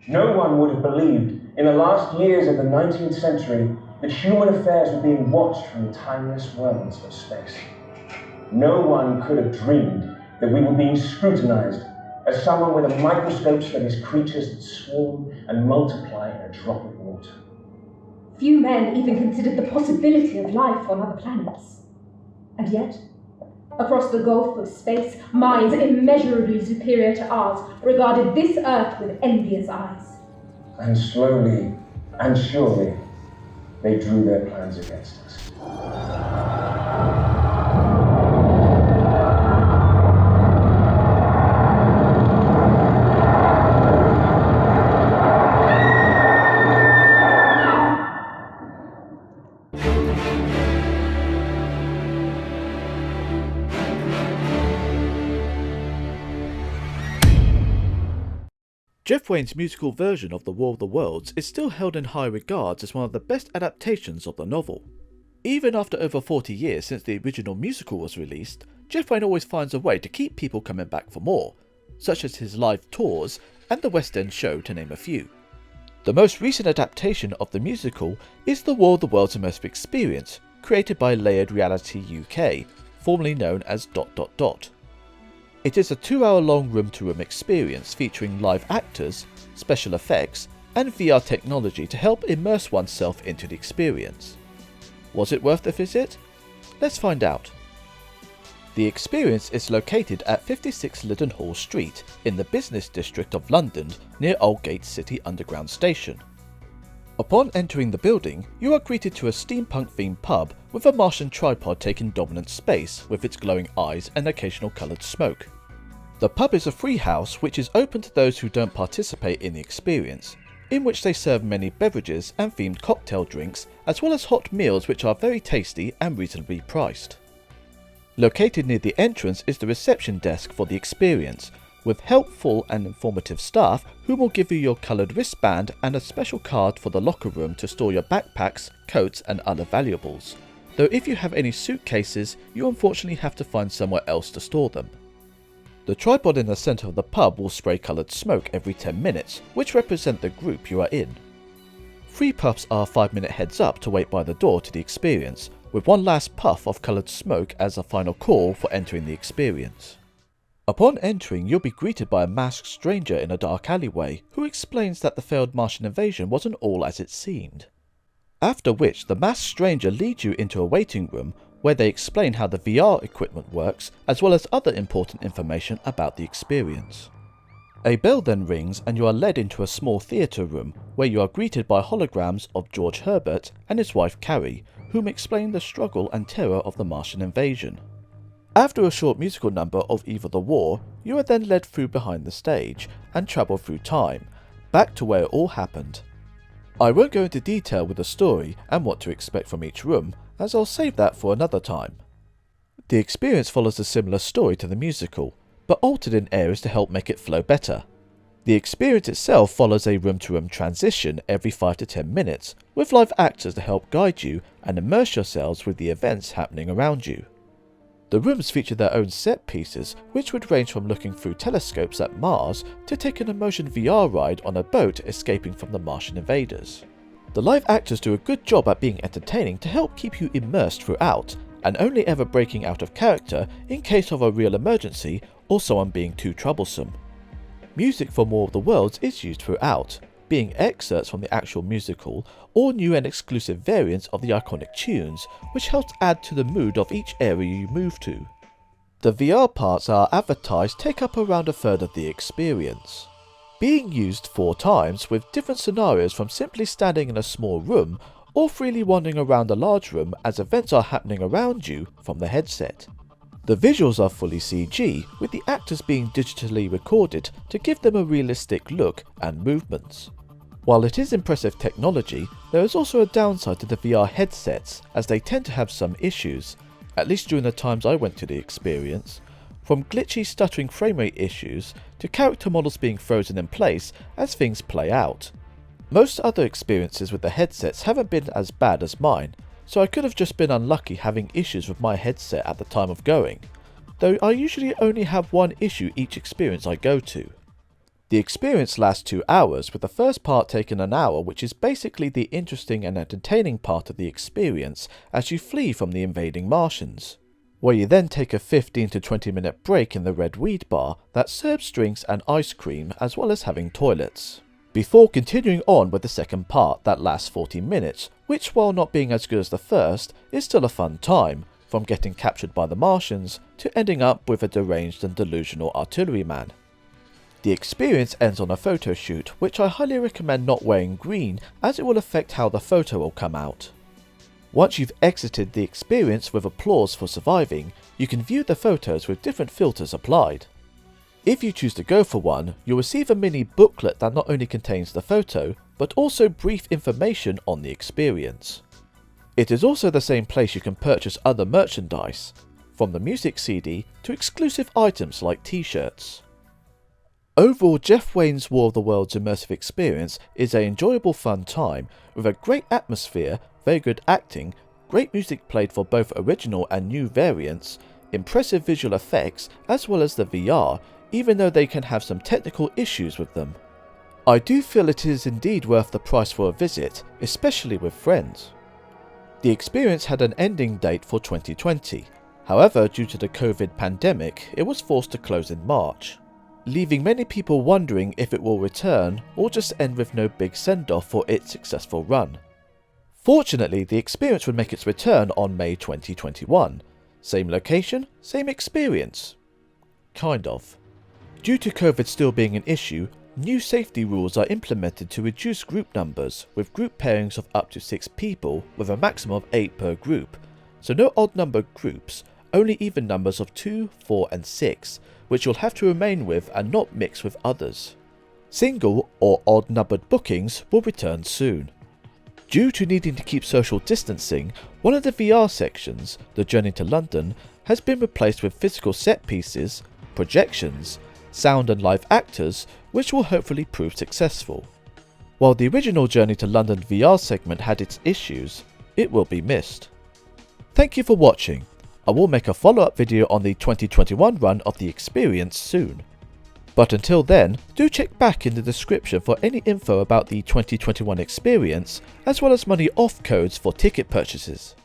No one would have believed in the last years of the 19th century that human affairs were being watched from the timeless worlds of space. No one could have dreamed that we were being scrutinized as someone with a microscope studies creatures that swarm and multiply in a drop of water. Few men even considered the possibility of life on other planets. And yet, across the gulf of space, minds immeasurably superior to ours regarded this Earth with envious eyes. And slowly and surely, they drew their plans against us. Jeff Wayne's musical version of The War of the Worlds is still held in high regards as one of the best adaptations of the novel. Even after over 40 years since the original musical was released, Jeff Wayne always finds a way to keep people coming back for more, such as his live tours and the West End show, to name a few. The most recent adaptation of the musical is The War of the Worlds Immersive Experience, created by Layered Reality UK, formerly known as ... It is a 2-hour-long room-to-room experience featuring live actors, special effects, and VR technology to help immerse oneself into the experience. Was it worth the visit? Let's find out. The experience is located at 56 Leadenhall Street in the business district of London near Aldgate City Underground Station. Upon entering the building, you are greeted to a steampunk-themed pub with a Martian tripod taking dominant space with its glowing eyes and occasional coloured smoke. The pub is a free house which is open to those who don't participate in the experience, in which they serve many beverages and themed cocktail drinks as well as hot meals which are very tasty and reasonably priced. Located near the entrance is the reception desk for the experience, with helpful and informative staff who will give you your coloured wristband and a special card for the locker room to store your backpacks, coats and other valuables, though if you have any suitcases you unfortunately have to find somewhere else to store them. The tripod in the centre of the pub will spray coloured smoke every 10 minutes, which represent the group you are in. Free puffs are 5-minute heads up to wait by the door to the experience, with one last puff of coloured smoke as a final call for entering the experience. Upon entering, you'll be greeted by a masked stranger in a dark alleyway who explains that the failed Martian invasion wasn't all as it seemed. After which, the masked stranger leads you into a waiting room where they explain how the VR equipment works as well as other important information about the experience. A bell then rings and you are led into a small theatre room where you are greeted by holograms of George Herbert and his wife Carrie, whom explain the struggle and terror of the Martian invasion. After a short musical number of Either the War, you are then led through behind the stage and travel through time, back to where it all happened. I won't go into detail with the story and what to expect from each room, as I'll save that for another time. The experience follows a similar story to the musical, but altered in areas to help make it flow better. The experience itself follows a room-to-room transition every 5 to 10 minutes, with live actors to help guide you and immerse yourselves with the events happening around you. The rooms feature their own set pieces, which would range from looking through telescopes at Mars to taking a motion VR ride on a boat escaping from the Martian invaders. The live actors do a good job at being entertaining to help keep you immersed throughout, and only ever breaking out of character in case of a real emergency or someone being too troublesome. Music for War of the Worlds is used throughout, being excerpts from the actual musical or new and exclusive variants of the iconic tunes, which helps add to the mood of each area you move to. The VR parts are advertised take up around a third of the experience, being used 4 times with different scenarios from simply standing in a small room or freely wandering around a large room as events are happening around you from the headset. The visuals are fully CG, with the actors being digitally recorded to give them a realistic look and movements. While it is impressive technology, there is also a downside to the VR headsets, as they tend to have some issues, at least during the times I went to the experience, from glitchy stuttering framerate issues to character models being frozen in place as things play out. Most other experiences with the headsets haven't been as bad as mine, so I could have just been unlucky having issues with my headset at the time of going, though I usually only have one issue each experience I go to. The experience lasts 2 hours, with the first part taking an hour, which is basically the interesting and entertaining part of the experience as you flee from the invading Martians, where you then take a 15 to 20 minute break in the Red Weed Bar that serves drinks and ice cream as well as having toilets, before continuing on with the second part that lasts 40 minutes, which, while not being as good as the first, is still a fun time, from getting captured by the Martians to ending up with a deranged and delusional artilleryman. The experience ends on a photo shoot, which I highly recommend not wearing green as it will affect how the photo will come out. Once you've exited the experience with applause for surviving, you can view the photos with different filters applied. If you choose to go for one, you'll receive a mini booklet that not only contains the photo, but also brief information on the experience. It is also the same place you can purchase other merchandise, from the music CD to exclusive items like t-shirts. Overall, Jeff Wayne's War of the Worlds Immersive Experience is an enjoyable fun time with a great atmosphere, very good acting, great music played for both original and new variants, impressive visual effects as well as the VR, even though they can have some technical issues with them. I do feel it is indeed worth the price for a visit, especially with friends. The experience had an ending date for 2020, however due to the COVID pandemic it was forced to close in March, leaving many people wondering if it will return or just end with no big send-off for its successful run. Fortunately, the experience would make its return on May 2021. Same location, same experience. Kind of. Due to COVID still being an issue, new safety rules are implemented to reduce group numbers, with group pairings of up to 6 people with a maximum of 8 per group, so no odd number groups, only even numbers of 2, 4 and 6, which you'll have to remain with and not mix with others. Single or odd numbered bookings will return soon. Due to needing to keep social distancing, one of the VR sections, the Journey to London, has been replaced with physical set pieces, projections, sound and live actors, which will hopefully prove successful. While the original Journey to London VR segment had its issues, it will be missed. Thank you for watching. I will make a follow-up video on the 2021 run of the experience soon. But until then, do check back in the description for any info about the 2021 experience, as well as money off codes for ticket purchases.